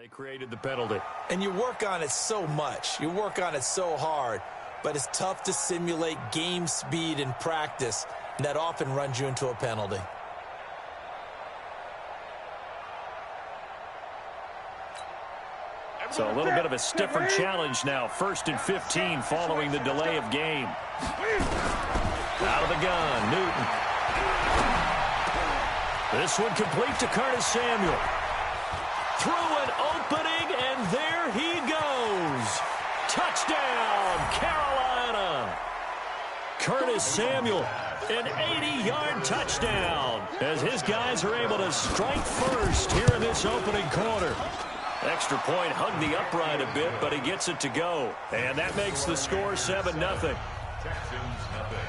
They created the penalty. And you work on it so much. You work on it so hard. But it's tough to simulate game speed in practice. And that often runs you into a penalty. So a little bit of a stiffer challenge now. 1st and 15 following the delay of game. Out of the gun, Newton. This one complete to Curtis Samuel. Through an opening, and there he goes. Touchdown, Carolina. Curtis Samuel, an 80-yard touchdown, as his guys are able to strike first here in this opening quarter. Extra point hugged the upright a bit, but he gets it to go. And that makes the score 7-0. Texans nothing.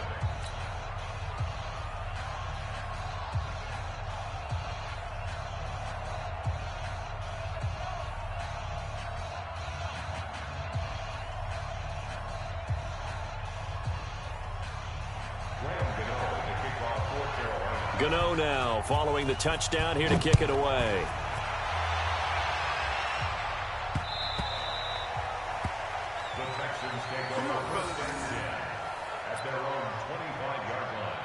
Gano now following the touchdown here to kick it away. The Texans take over first and 10 at their own 25-yard line.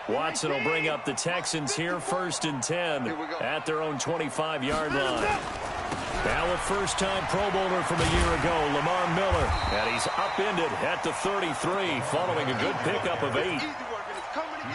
Watson will bring up the Texans here 1st and 10 at their own 25-yard line. Now a first-time Pro Bowler from a year ago, Lamar Miller. And he's upended at the 33 following a good pickup of 8.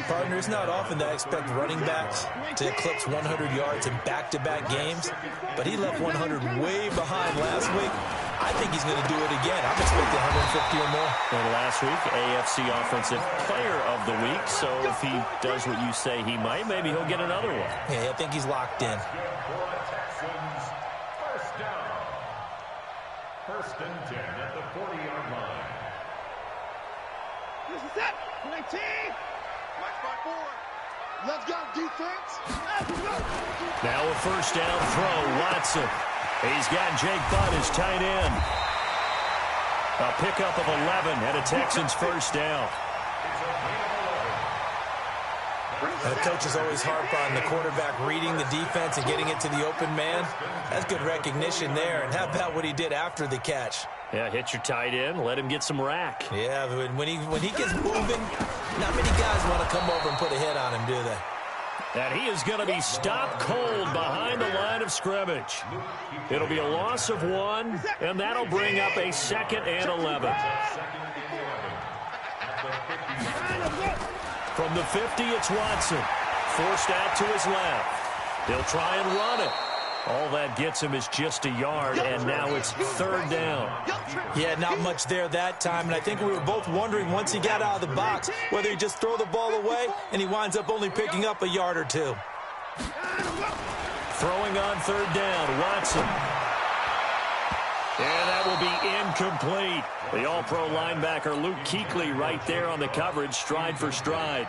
Partner, it's not often that I expect running backs to eclipse 100 yards in back-to-back games, but he left 100 way behind last week. I think he's going to do it again. I'm expecting 150 or more. And last week, AFC Offensive Player of the Week. So if he does what you say he might, maybe he'll get another one. Yeah, I think he's locked in. First down. 1st and 10 at the 40-yard line. This is it. 19. Watch my board. Let's go, defense. Now a first down throw, Watson. He's got Jake Butt as tight end. A pickup of 11 and a Texans first down. The coaches always harp on the quarterback reading the defense and getting it to the open man. That's good recognition there. And how about what he did after the catch? Yeah, hit your tight end, let him get some rack. Yeah, but when he gets moving, not many guys want to come over and put a hit on him, do they? And he is going to be stopped cold behind the line of scrimmage. It'll be a loss of 1, and that'll bring up a 2nd and 11. From the 50, it's Watson. Forced out to his left. He'll try and run it. All that gets him is just a yard, and now it's 3rd down. Yeah, not much there that time, and I think we were both wondering once he got out of the box whether he just throw the ball away, and he winds up only picking up a yard or 2. Throwing on 3rd down, Watson. And that will be incomplete. The all-pro linebacker Luke Kuechly right there on the coverage, stride for stride.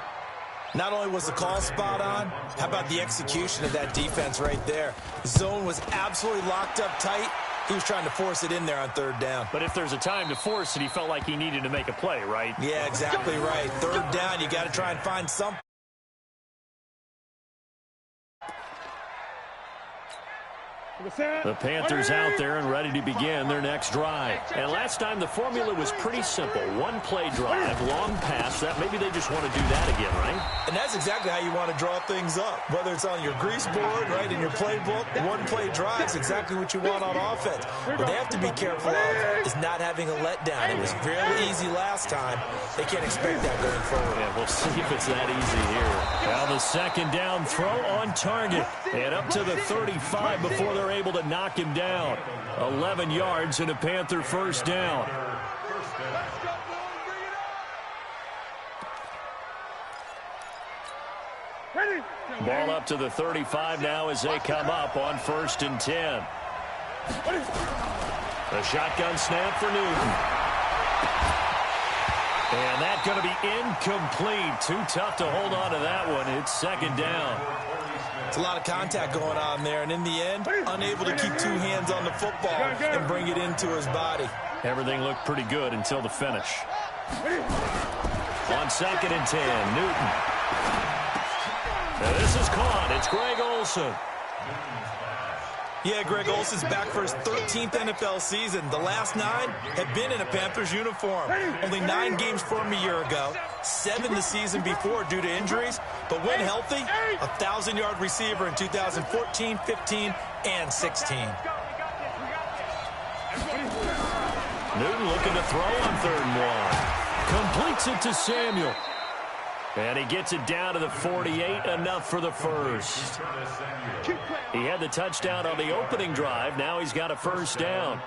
Not only was the call spot on, how about the execution of that defense right there? Zone was absolutely locked up tight. He was trying to force it in there on 3rd down. But if there's a time to force it, he felt like he needed to make a play, right? Yeah, exactly right. 3rd down, you got to try and find something. The Panthers out there and ready to begin their next drive. And last time the formula was pretty simple. One play drive, long pass. That maybe they just want to do that again, right? And that's exactly how you want to draw things up. Whether it's on your grease board, right, in your playbook, one play drive is exactly what you want on offense. What they have to be careful of is not having a letdown. It was really easy last time. They can't expect that going forward. Yeah, we'll see if it's that easy here. Now the 2nd down throw on target. And up to the 35 before they're able to knock him down. 11 yards and a Panther first down. Ball up to the 35 now as they come up on 1st and 10. A shotgun snap for Newton. And that's going to be incomplete. Too tough to hold on to that one. It's second down. It's a lot of contact going on there, and in the end, unable to keep two hands on the football and bring it into his body. Everything looked pretty good until the finish. On 2nd and 10, Newton. Now this is caught. It's Greg Olsen. Yeah, Greg Olsen's back for his 13th NFL season. The last 9 had been in a Panthers uniform. Only 9 games for him a year ago, 7 the season before due to injuries. But when healthy, a 1,000-yard receiver in 2014, 15, and 16. Newton looking to throw on 3rd and 1. Completes it to Samuel. And he gets it down to the 48, enough for the first. He had the touchdown on the opening drive. Now he's got a first down.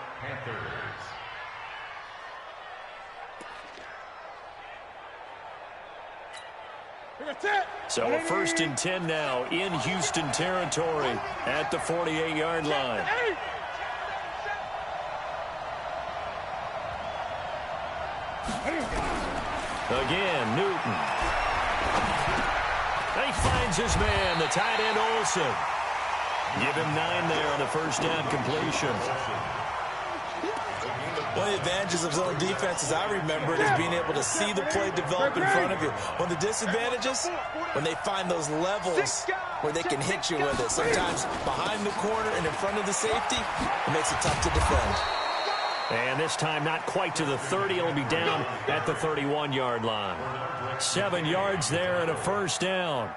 So a 1st and 10 now in Houston territory at the 48-yard line. Again, Newton. He finds his man, the tight end Olsen. Give him 9 there on the first down completion. One of the advantages of zone defense, as I remember it, is being able to see the play develop in front of you. One of the disadvantages, when they find those levels where they can hit you with it. Sometimes behind the corner and in front of the safety, it makes it tough to defend. And this time not quite to the 30. It'll be down at the 31-yard line. 7 yards there and a first down.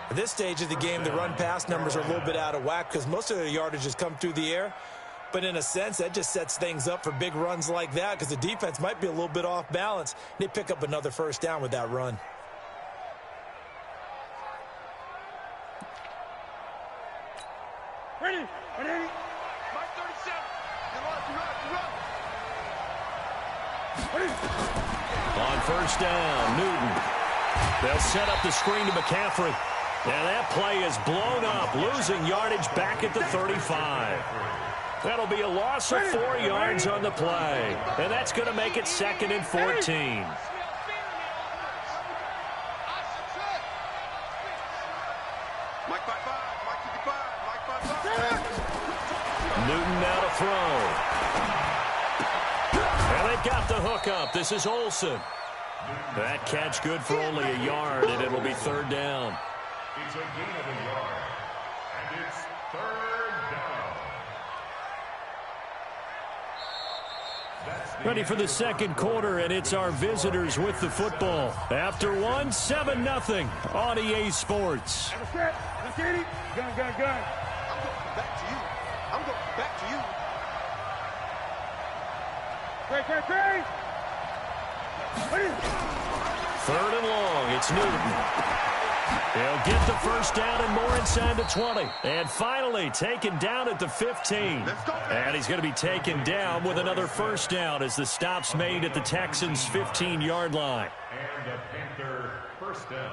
At this stage of the game, the run-pass numbers are a little bit out of whack because most of their yardage has come through the air. But in a sense, that just sets things up for big runs like that because the defense might be a little bit off balance. They pick up another first down with that run. Ready. Mark 37. On first down, Newton. They'll set up the screen to McCaffrey. And that play is blown up, losing yardage back at the 35. That'll be a loss of 4 yards on the play. And that's going to make it 2nd and 14. Newton now to throw. And they've got the hook up. This is Olsen. That catch good for only a yard, and it'll be 3rd down. It's a gain of a yard, and it's 3rd down. Ready for the second quarter, and it's our visitors with the football. After 1, 7-0 on EA Sports. Gun. I'm going back to you. Great. 3rd and long. It's Newton. He'll get the first down and more inside the 20. And finally taken down at the 15. And he's going to be taken down with another first down as the stop's made at the Texans' 15-yard line. And a Panther first down.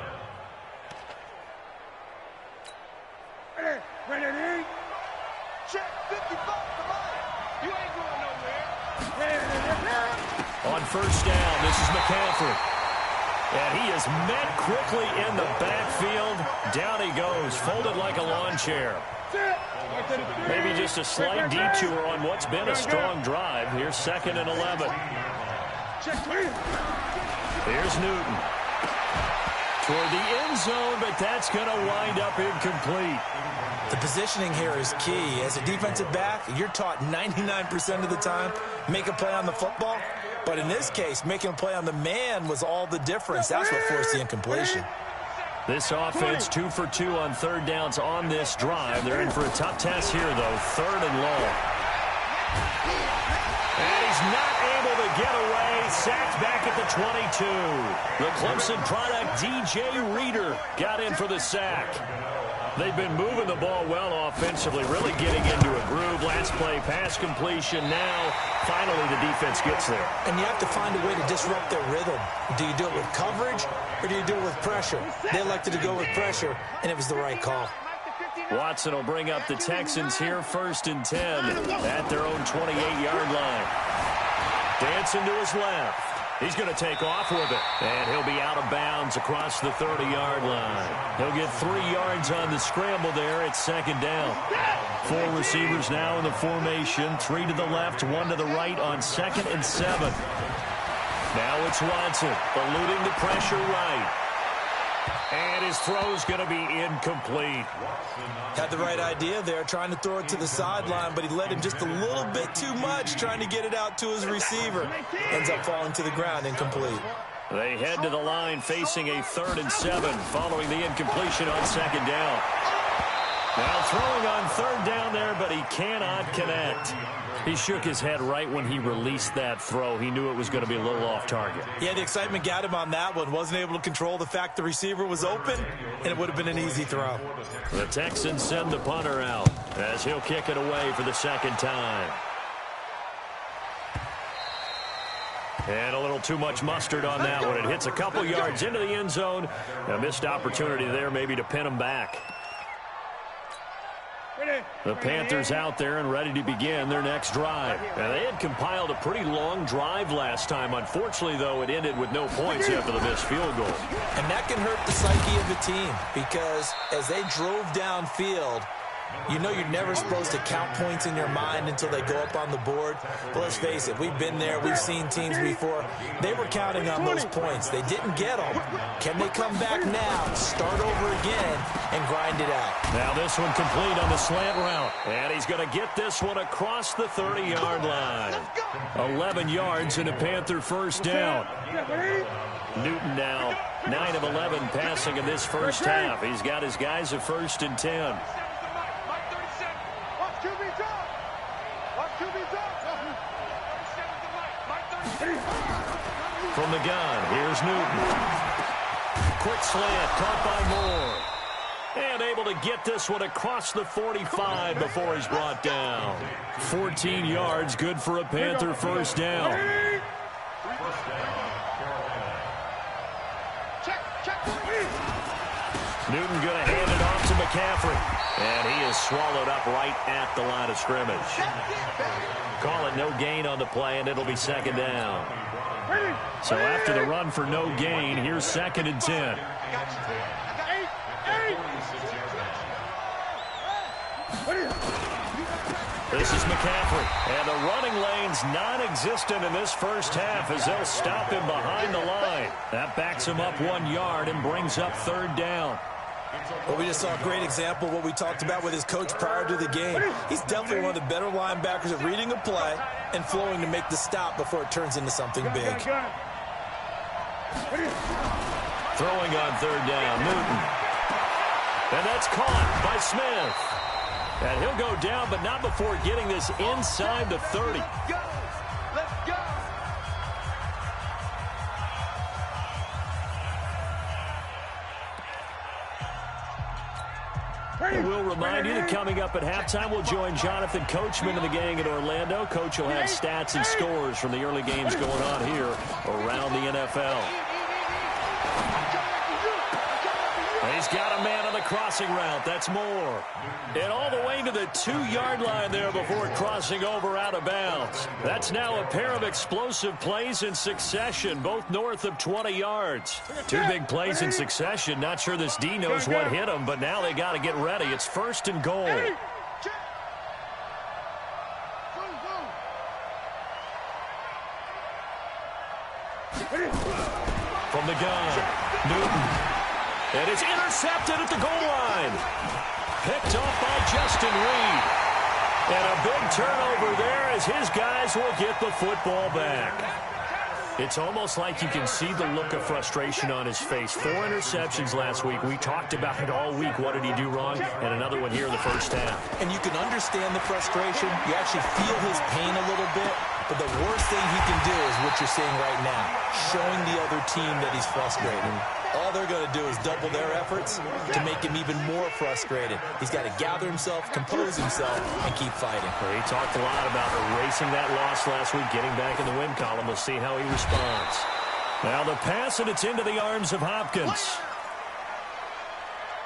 Ready. Check 55 to mine. You ain't going nowhere. On first down, this is McCaffrey. And he is met quickly in the backfield. Down he goes, folded like a lawn chair. Maybe just a slight detour on what's been a strong drive. Here's 2nd and 11. Here's Newton. Toward the end zone, but that's going to wind up incomplete. The positioning here is key. As a defensive back, you're taught 99% of the time, make a play on the football. But in this case, making a play on the man was all the difference. That's what forced the incompletion. This offense 2 for 2 on 3rd downs on this drive. They're in for a tough test here, though. 3rd and long. And he's not able to get away. Sacked back at the 22. The Clemson product, DJ Reader, got in for the sack. They've been moving the ball well offensively, really getting into a groove. Last play, pass completion. Now, finally, the defense gets there. And you have to find a way to disrupt their rhythm. Do you do it with coverage, or do you do it with pressure? They elected to go with pressure, and it was the right call. Watson will bring up the Texans here, 1st and 10 at their own 28-yard line. Dancing to his left. He's going to take off with it. And he'll be out of bounds across the 30-yard line. He'll get 3 yards on the scramble there. It's second down. 4 receivers now in the formation. 3 to the left, 1 to the right on 2nd and 7. Now it's Watson, eluding the pressure right. And his throw's going to be incomplete. Had the right idea there, trying to throw it to the sideline, but he led him just a little bit too much, trying to get it out to his receiver. Ends up falling to the ground, incomplete. They head to the line facing a 3rd and 7 following the incompletion on 2nd down. Now throwing on 3rd down there, but he cannot connect. He shook his head right when he released that throw. He knew it was going to be a little off target. Yeah, the excitement got him on that one. Wasn't able to control the fact the receiver was open, and it would have been an easy throw. The Texans send the punter out as he'll kick it away for the 2nd time. And a little too much mustard on that one. It hits a couple yards into the end zone. A missed opportunity there maybe to pin him back. The Panthers out there and ready to begin their next drive. Now, they had compiled a pretty long drive last time. Unfortunately, though, it ended with no points after the missed field goal. And that can hurt the psyche of the team because as they drove downfield, you know you're never supposed to count points in your mind until they go up on the board. But let's face it, we've been there. We've seen teams before. They were counting on those points. They didn't get them. Can they come back now, start over again, and grind it out? Now this one complete on the slant route. And he's going to get this one across the 30-yard line. 11 yards and a Panther first down. Newton now 9 of 11 passing in this first half. He's got his guys at 1st and 10. From the gun, here's Newton. Quick slant, caught by Moore. And able to get this one across the 45 before he's brought down. 14 yards, good for a Panther first down. Newton going to hand it off to McCaffrey. And he is swallowed up right at the line of scrimmage. Call it no gain on the play, and it'll be 2nd down. So after the run for no gain, here's 2nd and 10. This is McCaffrey. And the running lane's non-existent in this first half as they'll stop him behind the line. That backs him up 1 yard and brings up 3rd down. Well, we just saw a great example of what we talked about with his coach prior to the game. He's definitely one of the better linebackers at reading a play and flowing to make the stop before it turns into something big. Throwing on 3rd down, Newton. And that's caught by Smith. And he'll go down, but not before getting this inside the 30. Let's go. We'll remind you that coming up at halftime, we'll join Jonathan Coachman and the gang in Orlando. Coach will have stats and scores from the early games going on here around the NFL. He's got a man on the crossing route. That's Moore. And all the way to the 2-yard line there before crossing over out of bounds. That's now a pair of explosive plays in succession, both north of 20 yards. 2 big plays in succession. Not sure this D knows what hit him, but now they got to get ready. It's 1st and goal. From the gun, Newton. And it's intercepted at the goal line. Picked off by Justin Reed. And a big turnover there as his guys will get the football back. It's almost like you can see the look of frustration on his face. 4 interceptions last week. We talked about it all week. What did he do wrong? And another one here in the first half. And you can understand the frustration. You actually feel his pain a little bit. But the worst thing he can do is what you're seeing right now, showing the other team that he's frustrated. All they're going to do is double their efforts to make him even more frustrated. He's got to gather himself, compose himself, and keep fighting. Well, he talked a lot about erasing that loss last week, getting back in the win column. We'll see how he responds. Now the pass, and it's into the arms of Hopkins.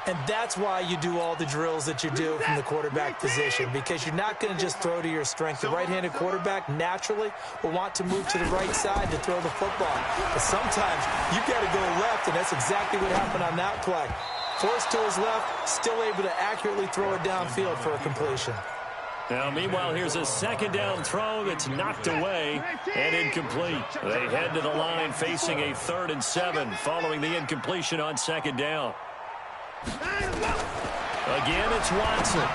And that's why you do all the drills that you do from the quarterback position, because you're not going to just throw to your strength. The right-handed quarterback naturally will want to move to the right side to throw the football. But sometimes you've got to go left, and that's exactly what happened on that play. Forced to his left, still able to accurately throw it downfield for a completion. Now, meanwhile, here's a second down throw that's knocked away and incomplete. They head to the line facing a 3rd and 7 following the incompletion on second down. Again, it's Watson.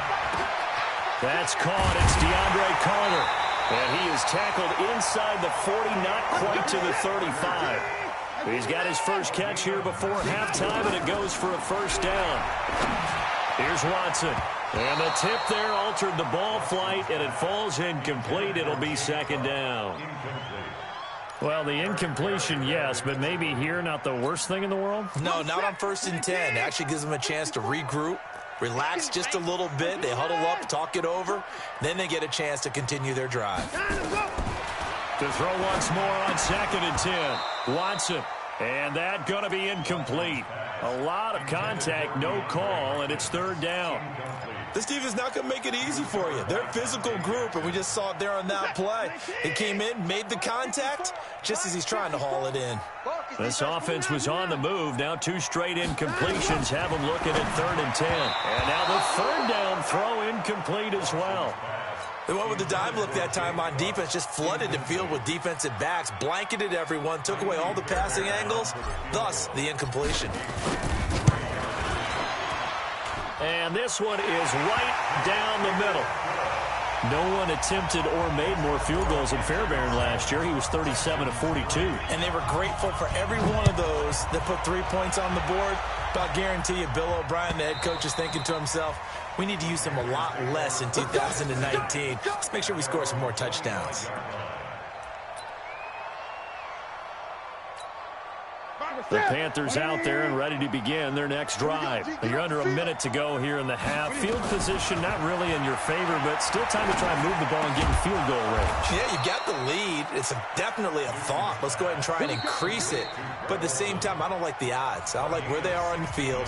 That's caught. It's DeAndre Carter. And he is tackled inside the 40, not quite to the 35. He's got his first catch here before halftime, and it goes for a first down. Here's Watson. And the tip there altered the ball flight, and it falls incomplete. It'll be second down. Well, the incompletion, yes, but maybe here not the worst thing in the world? No, not on 1st and 10. It actually gives them a chance to regroup, relax just a little bit. They huddle up, talk it over. Then they get a chance to continue their drive. To throw once more on 2nd and 10. Watson. And that going to be incomplete. A lot of contact, no call, and it's 3rd down. This defense not going to make it easy for you. They're a physical group, and we just saw it there on that play. He came in, made the contact, just as he's trying to haul it in. This offense was on the move. Now 2 straight incompletions have them looking at 3rd and 10. And now the 3rd down throw incomplete as well. They went with the dime look that time on defense, just flooded the field with defensive backs, blanketed everyone, took away all the passing angles, thus the incompletion. And this one is right down the middle. No one attempted or made more field goals than Fairbairn last year. He was 37 of 42. And they were grateful for every one of those that put 3 points on the board. But I guarantee you, Bill O'Brien, the head coach, is thinking to himself, we need to use them a lot less in 2019. Let's make sure we score some more touchdowns. The Panthers out there and ready to begin their next drive. You're under a minute to go here in the half. Field position not really in your favor, but still time to try and move the ball and get in field goal range. Yeah, you got the lead. It's definitely a thought. Let's go ahead and try and increase it. But at the same time, I don't like the odds. I don't like where they are on the field.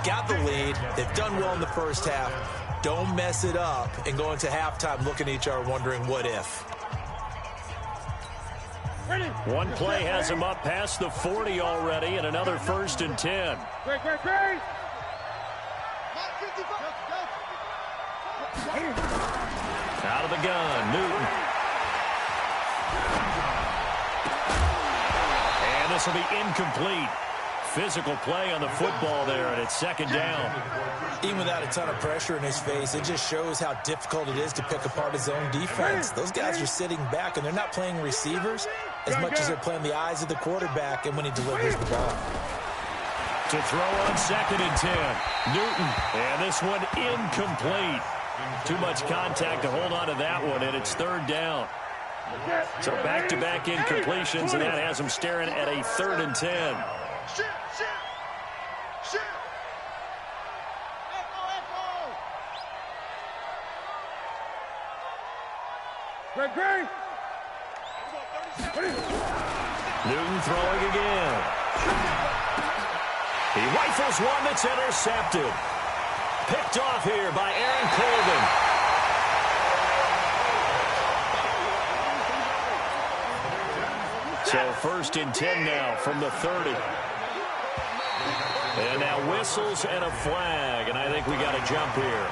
Got the lead. They've done well in the first half. Don't mess it up and go into halftime looking at each other wondering what if. One play has him up past the 40 already, and another 1st and 10. Out of the gun, Newton. And this will be incomplete. Physical play on the football there, and it's 2nd down. Even without a ton of pressure in his face, it just shows how difficult it is to pick apart his own defense. Those guys are sitting back, and they're not playing receivers as much as they're playing the eyes of the quarterback and when he delivers the ball. To throw on 2nd and 10. Newton, and this one incomplete. Too much contact to hold on to that one, and it's 3rd down. So back-to-back incompletions, and that has them staring at a 3rd and 10. Newton throwing again. He rifles one that's intercepted. Picked off here by Aaron Colvin. So 1st and 10 now from the 30. And now whistles and a flag, and I think we got a jump here.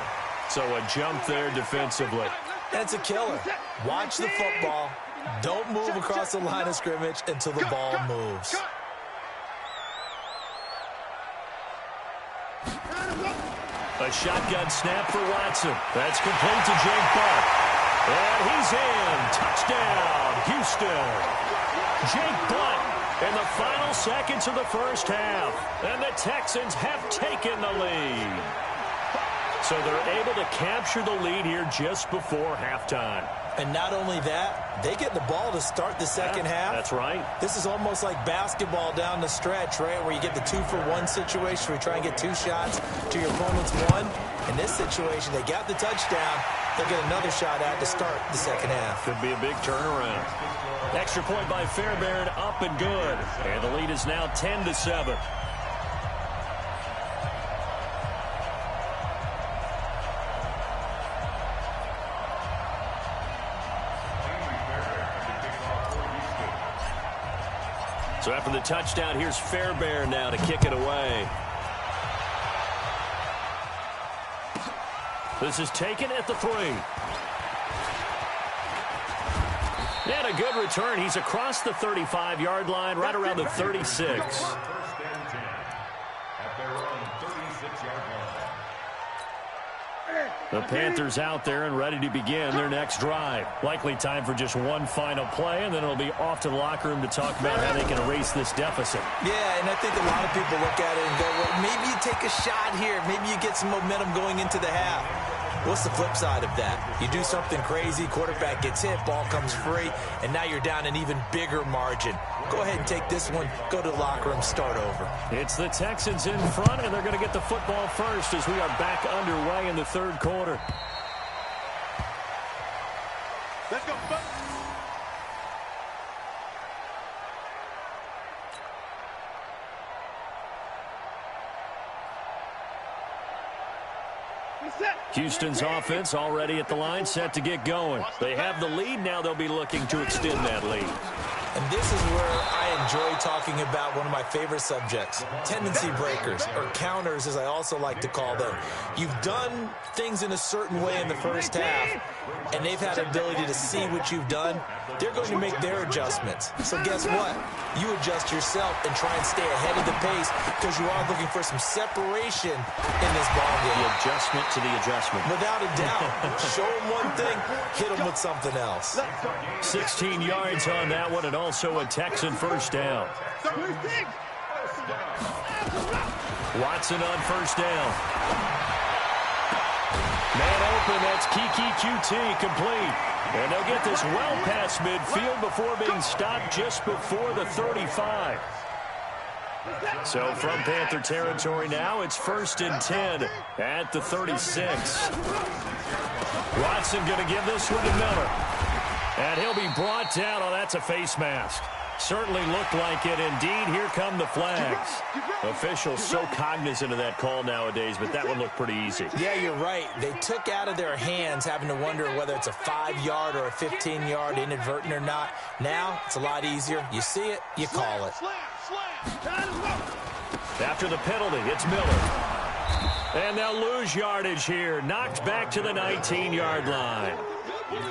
So a jump there defensively. That's a killer. Watch the football. Don't move across the line of scrimmage until the ball moves. A shotgun snap for Watson. That's complete to Jake Butt. And he's in. Touchdown, Houston. Jake Butt in the final seconds of the first half. And the Texans have taken the lead. So they're able to capture the lead here just before halftime. And not only that, they get the ball to start the second half. That's right. This is almost like basketball down the stretch, right, where you get the 2-for-1 situation where you try and get 2 shots to your opponent's 1. In this situation, they got the touchdown. They'll get another shot at to start the second half. Could be a big turnaround. Extra point by Fairbairn, up and good. And the lead is now 10-7. So after the touchdown, here's Fairbairn now to kick it away. This is taken at the 3. And a good return. He's across the 35-yard line, right around the 36. The Panthers out there and ready to begin their next drive. Likely time for just one final play, and then it'll be off to the locker room to talk about how they can erase this deficit. Yeah, and I think a lot of people look at it and go, well, maybe you take a shot here. Maybe you get some momentum going into the half. What's the flip side of that? You do something crazy, quarterback gets hit, ball comes free, and now you're down an even bigger margin. Go ahead and take this one, go to the locker room, start over. It's the Texans in front, and they're going to get the football first as we are back underway in the third quarter. Let's go. Houston's offense already at the line, set to get going. They have the lead. Now they'll be looking to extend that lead. And this is where I enjoy talking about one of my favorite subjects, tendency breakers, or counters as I also like to call them. You've done things in a certain way in the first half, and they've had the ability to see what you've done. They're going to make their adjustments. So guess what? You adjust yourself and try and stay ahead of the pace because you are looking for some separation in this ballgame. The adjustment to the adjustment. Without a doubt. Show them one thing, hit them with something else. 16 yards on that one, and also a Texan first down. Watson on first down. Man open, that's Kiki QT complete. And they'll get this well past midfield before being stopped just before the 35. So from Panther territory now, it's 1st and 10 at the 36. Watson going to give this one to Miller. And he'll be brought down. Oh, that's a face mask. Certainly looked like it. Indeed, here come the flags. Officials so cognizant of that call nowadays, but that one looked pretty easy. Yeah, you're right. They took out of their hands having to wonder whether it's a 5-yard or a 15-yard inadvertent or not. Now, it's a lot easier. You see it, you call it. After the penalty, it's Miller. And they'll lose yardage here. Knocked back to the 19-yard line.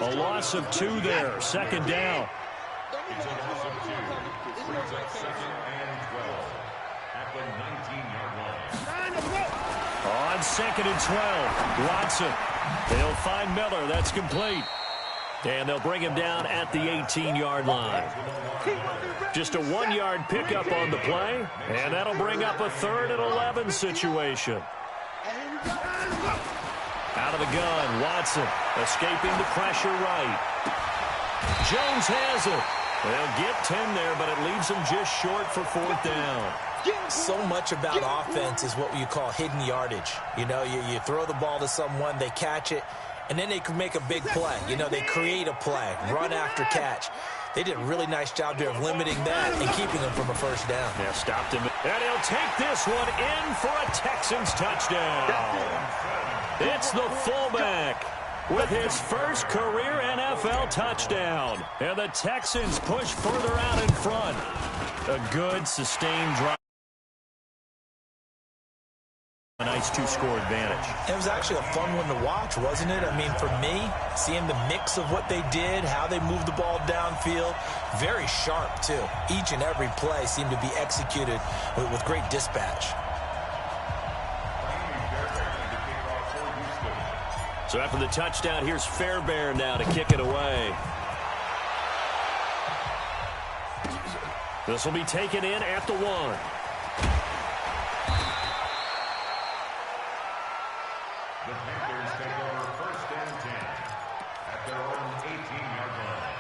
A loss of 2 there. 2nd down. It's a loss of 2. Brings up 2nd and 12 at the 19-yard line. On 2nd and 12, Watson. They'll find Miller. That's complete. And they'll bring him down at the 18-yard line. Just a 1-yard pickup on the play, and that'll bring up a 3rd and 11 situation. Out of the gun, Watson escaping the pressure right. Jones has it. They'll get 10 there, but it leaves them just short for 4th down. So much about offense is what you call hidden yardage. You know, you throw the ball to someone, they catch it, and then they can make a big play. You know, they create a play, run after catch. They did a really nice job there of limiting that and keeping them from a 1st down. Yeah, stopped him. And he'll take this one in for a Texans touchdown. It's the fullback with his first career NFL touchdown. And the Texans push further out in front. A good, sustained drive. A nice 2-score advantage. It was actually a fun one to watch, wasn't it? I mean, for me, seeing the mix of what they did, how they moved the ball downfield, very sharp, too. Each and every play seemed to be executed with great dispatch. So after the touchdown, here's Fairbairn now to kick it away. This will be taken in at the 1. The Panthers take over 1st and 10 at their own 18-yard line.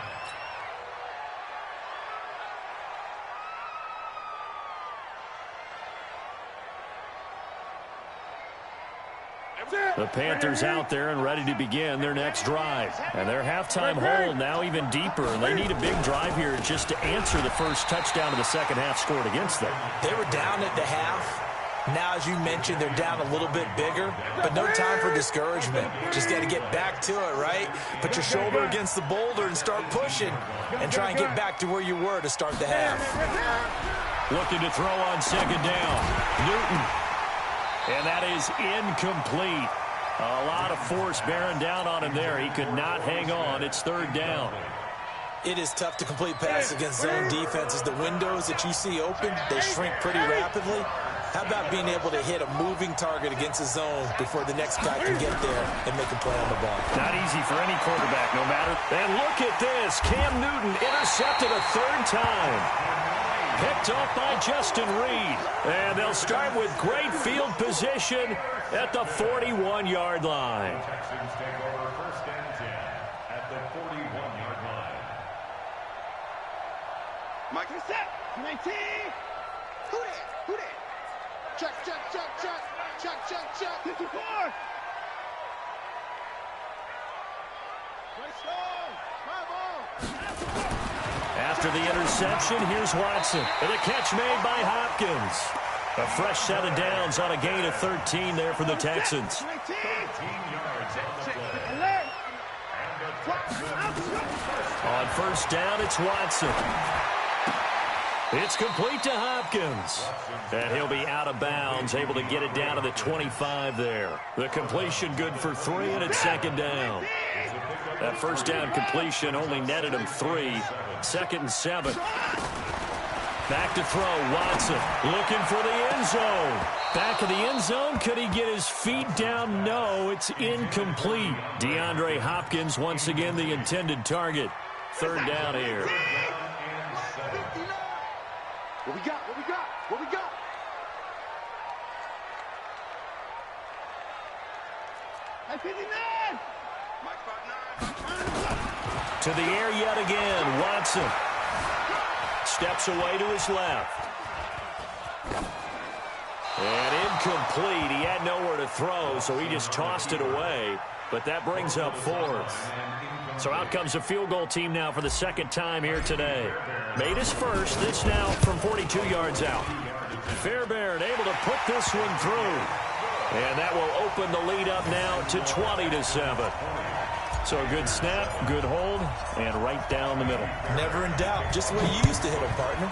The Panthers out there and ready to begin their next drive. And their halftime hole now even deeper. And they need a big drive here just to answer the first touchdown of the second half scored against them. They were down at the half. Now, as you mentioned, they're down a little bit bigger, but no time for discouragement. Just got to get back to it, right? Put your shoulder against the boulder and start pushing and try and get back to where you were to start the half. Looking to throw on second down. Newton. And that is incomplete. A lot of force bearing down on him there. He could not hang on. It's third down. It is tough to complete passes against zone defenses. The windows that you see open, they shrink pretty rapidly. How about being able to hit a moving target against a zone before the next guy can get there and make a play on the ball? Not easy for any quarterback, no matter. And look at this. Cam Newton intercepted a third time. Picked off by Justin Reed. And they'll start with great field position at the 41-yard line. Texans take over first and 10 at the 41-yard line. Mike, set. 19. Who that? Who that? Check, check, check, check. Check, check, check. 54. Nice ball. My ball. After the interception, here's Watson. And a catch made by Hopkins. A fresh set of downs on a gain of 13 there for the Texans. 13 yards on the play. On first down, it's Watson. It's complete to Hopkins. And he'll be out of bounds, able to get it down to the 25 there. The completion good for 3, and it's second down. That first down completion only netted him 3. Second and 7. Back to throw, Watson looking for the end zone. Back of the end zone, could he get his feet down? No, it's incomplete. DeAndre Hopkins once again the intended target. Third down here. What we got? What we got? What we got? I 59. To the air yet again, Watson. Steps away to his left. And incomplete. He had nowhere to throw, so he just tossed it away. But that brings up fourth. So out comes a field goal team now for the second time here today. Made his first. This now from 42 yards out. Fairbairn able to put this one through. And that will open the lead up now to 20-7. So a good snap, good hold, and right down the middle. Never in doubt. Just the way you used to hit them, partner.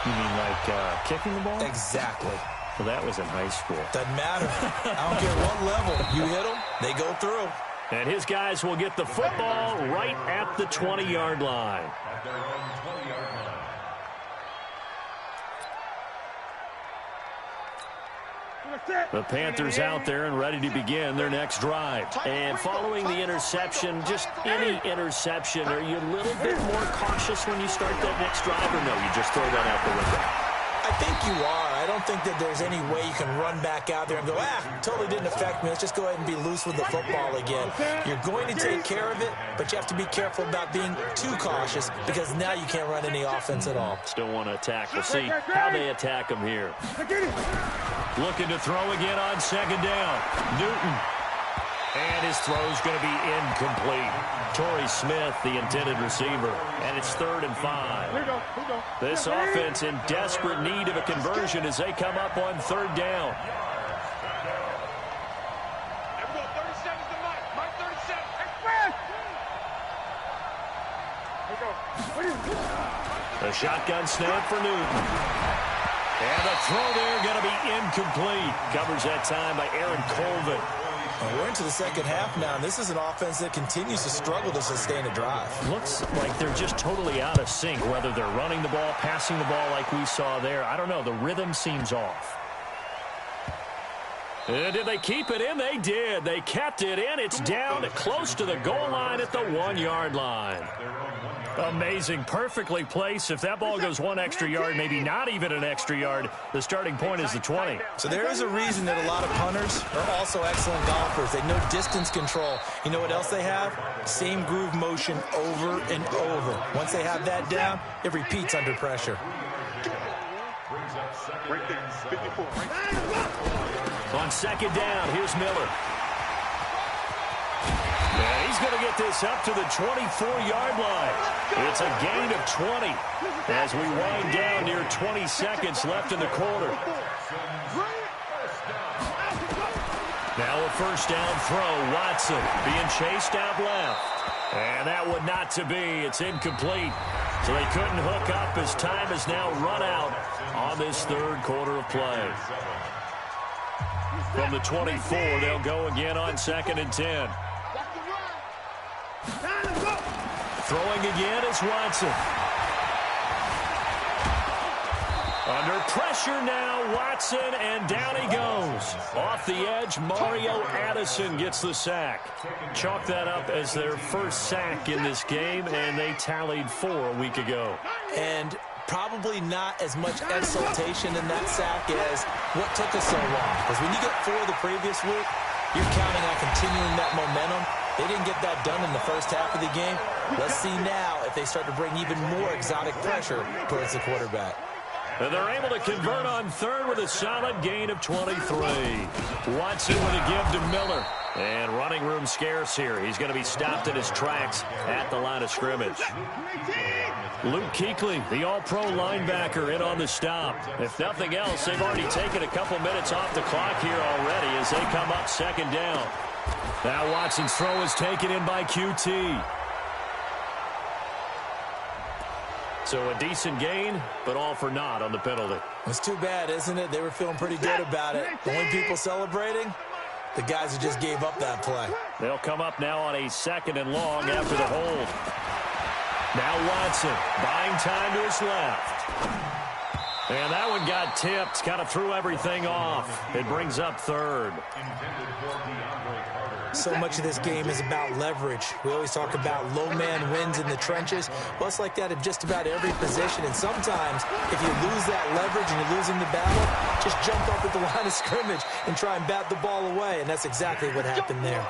You mean like kicking the ball? Exactly. Well, that was in high school. Doesn't matter. I don't care what level. You hit them, they go through. And his guys will get the football right at the 20-yard line. At their own 20-yard line. The Panthers out there and ready to begin their next drive. And following the interception, just any interception, are you a little bit more cautious when you start that next drive, or no, you just throw that out the window? I think you are. I don't think that there's any way you can run back out there and go, totally didn't affect me. Let's just go ahead and be loose with the football again. You're going to take care of it, but you have to be careful about being too cautious because now you can't run any offense at all. Still want to attack. We'll see how they attack him here. Looking to throw again on second down. Newton. And his throw's going to be incomplete. Torrey Smith, the intended receiver. And it's 3rd and 5. This offense in desperate need of a conversion as they come up on 3rd down. Everyone, 37 is the mic. Mike 37. Express. A shotgun snap for Newton. And the throw there going to be incomplete. Covers that time by Aaron Colvin. Well, we're into the second half now, and this is an offense that continues to struggle to sustain a drive. Looks like they're just totally out of sync, whether they're running the ball, passing the ball like we saw there. I don't know. The rhythm seems off. And did they keep it in? They did. They kept it in. It's down close to the goal line at the 1-yard line. Amazing. Perfectly placed. If that ball goes 1 extra yard, maybe not even an extra yard, the starting point is the 20. So there is a reason that a lot of punters are also excellent golfers. They know distance control. You know what else they have? Same groove motion over and over. Once they have that down, it repeats under pressure. Right there, 54. On second down, here's Miller. And he's going to get this up to the 24-yard line. It's a gain of 20 as we wind down near 20 seconds left in the quarter. Now a first down throw. Watson being chased out left. And that one not to be. It's incomplete. So they couldn't hook up as time has now run out on this third quarter of play. From the 24, they'll go again on 2nd and 10. Throwing again is Watson. Under pressure now, Watson, and down he goes. Off the edge, Mario Addison gets the sack. Chalk that up as their first sack in this game, and they tallied 4 a week ago. And probably not as much exultation in that sack as what took us so long. Because when you get 4 the previous week, you're counting on continuing that momentum. They didn't get that done in the first half of the game. Let's see now if they start to bring even more exotic pressure towards the quarterback. And they're able to convert on third with a solid gain of 23. Watson with a give to Miller. And running room scarce here. He's going to be stopped in his tracks at the line of scrimmage. Luke Kuechly, the all-pro linebacker, in on the stop. If nothing else, they've already taken a couple minutes off the clock here already as they come up 2nd down. Now Watson's throw is taken in by QT. So a decent gain, but all for naught on the penalty. It's too bad, isn't it? They were feeling pretty good about it. The only people celebrating, the guys who just gave up that play. They'll come up now on a 2nd and long after the hold. Now Watson buying time to his left. And that one got tipped, kind of threw everything off. It brings up 3rd. So much of this game is about leverage. We always talk about low man wins in the trenches. Well, it's like that in just about every position. And sometimes, if you lose that leverage and you're losing the battle, just jump up at the line of scrimmage and try and bat the ball away. And that's exactly what happened there.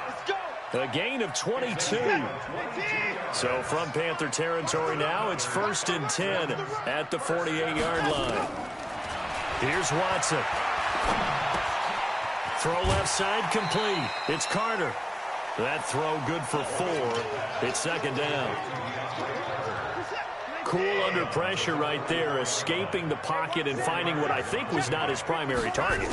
A gain of 22. So from Panther territory now, it's 1st and 10 at the 48-yard line. Here's Watson. Throw left side complete. It's Carter. That throw good for 4. It's 2nd down. Cool under pressure right there, escaping the pocket and finding what I think was not his primary target.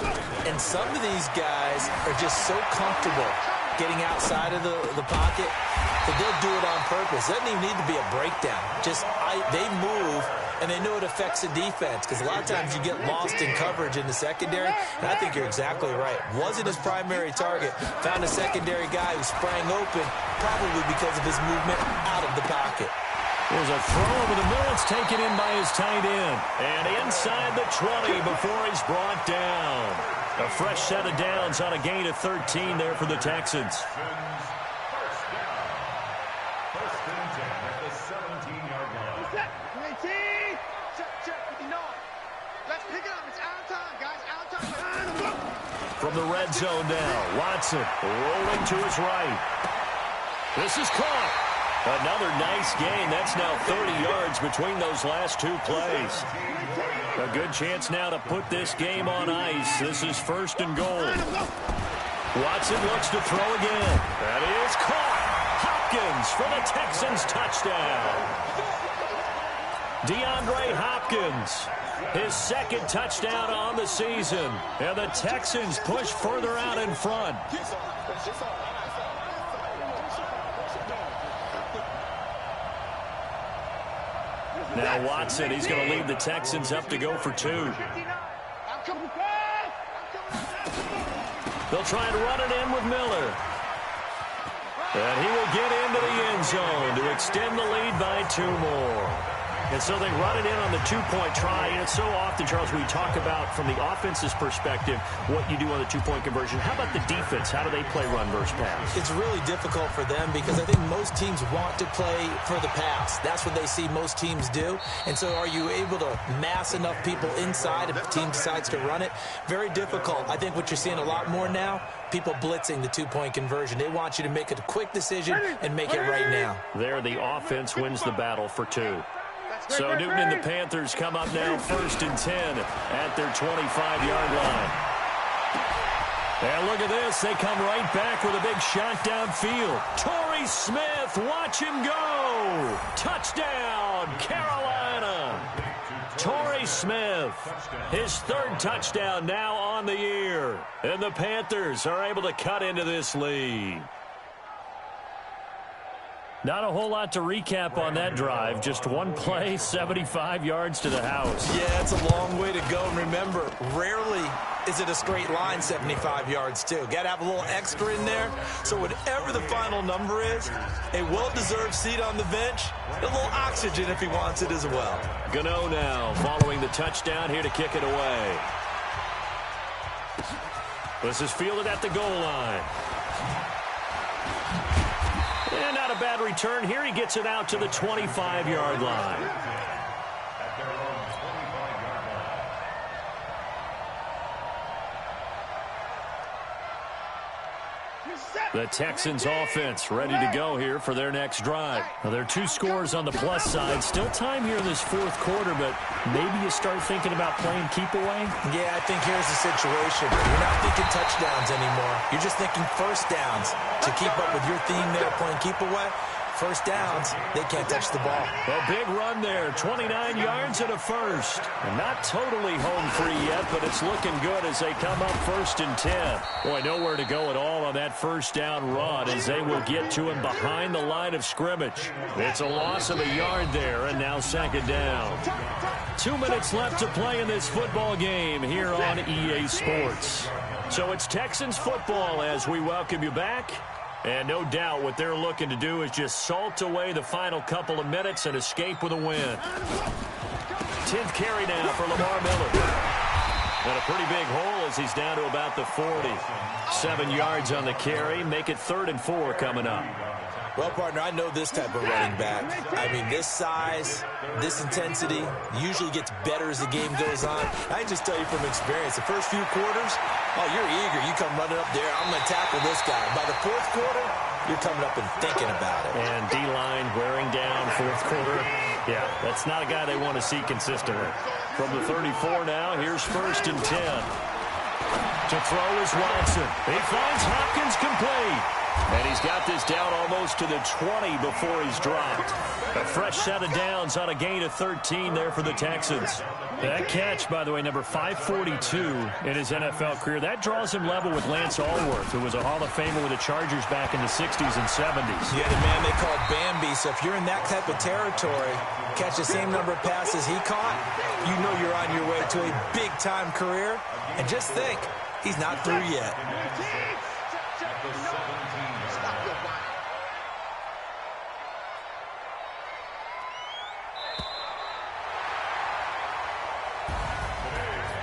And some of these guys are just so comfortable getting outside of the pocket that they'll do it on purpose. It doesn't even need to be a breakdown. They move, and they know it affects the defense because a lot of times you get lost in coverage in the secondary, and I think you're exactly right. Wasn't his primary target. Found a secondary guy who sprang open, probably because of his movement out of the pocket. There's a throw over the middle. It's taken in by his tight end. And inside the 20 before he's brought down. A fresh set of downs on a gain of 13 there for the Texans. From the red zone now, Watson rolling to his right. This is caught. Another nice gain. That's now 30 yards between those last 2 plays. A good chance now to put this game on ice. This is 1st and goal. Watson looks to throw again. That is caught. Hopkins for the Texans touchdown. DeAndre Hopkins, his 2nd touchdown on the season. And the Texans push further out in front. Now Watson, he's going to lead the Texans up to go for 2. They'll try and run it in with Miller. And he will get into the end zone to extend the lead by 2 more. And so they run it in on the 2-point try. And it's so often, Charles, we talk about from the offense's perspective what you do on the 2-point conversion. How about the defense? How do they play run versus pass? It's really difficult for them because I think most teams want to play for the pass. That's what they see most teams do. And so are you able to mass enough people inside if the team decides to run it? Very difficult. I think what you're seeing a lot more now, people blitzing the 2-point conversion. They want you to make a quick decision and make it right now. There, the offense wins the battle for 2. So Newton and the Panthers come up now 1st and 10 at their 25-yard line. And look at this. They come right back with a big shot downfield. Torrey Smith, watch him go. Touchdown, Carolina. Torrey Smith. His third touchdown now on the year. And the Panthers are able to cut into this lead. Not a whole lot to recap on that drive. Just one play, 75 yards to the house. Yeah, it's a long way to go. And remember, rarely is it a straight line 75 yards, too. Got to have a little extra in there. So whatever the final number is, a well-deserved seat on the bench, a little oxygen if he wants it as well. Gano now following the touchdown here to kick it away. This is fielded at the goal line. And not a bad return here. He gets it out to the 25-yard line. At their own 25-yard line. The Texans offense ready to go here for their next drive. Now, there are 2 scores on the plus side. Still time here in this fourth quarter, but maybe you start thinking about playing keep away? Yeah, I think here's the situation. You're not thinking touchdowns anymore. You're just thinking first downs. To keep up with your theme there, playing keep away, first downs, they can't touch the ball. A big run there, 29 yards and a first. And not totally home free yet, but it's looking good as they come up 1st and 10. Boy, nowhere to go at all on that first down run as they will get to him behind the line of scrimmage. It's a loss of a yard there, and now 2nd down. 2 minutes left to play in this football game here on EA Sports. So it's Texans football as we welcome you back. And no doubt what they're looking to do is just salt away the final couple of minutes and escape with a win. 10th carry now for Lamar Miller. And a pretty big hole as he's down to about the 40. 7 yards on the carry. Make it 3rd and 4 coming up. Well, partner, I know this type of running back. I mean, this size, this intensity usually gets better as the game goes on. I can just tell you from experience, the first few quarters, oh, you're eager. You come running up there. I'm going to tackle this guy. By the 4th quarter, you're coming up and thinking about it. And D-line wearing down 4th quarter. Yeah, that's not a guy they want to see consistently. From the 34 now, here's 1st and 10. To throw is Watson. He finds Hopkins complete. And he's got this down almost to the 20 before he's dropped. A fresh set of downs on a gain of 13 there for the Texans. That catch, by the way, number 542 in his NFL career. That draws him level with Lance Allworth, who was a Hall of Famer with the Chargers back in the 60s and 70s. Yeah, the man they called Bambi. So if you're in that type of territory, catch the same number of passes he caught, you know you're on your way to a big-time career. And just think, he's not through yet.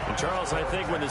And Charles, I think when the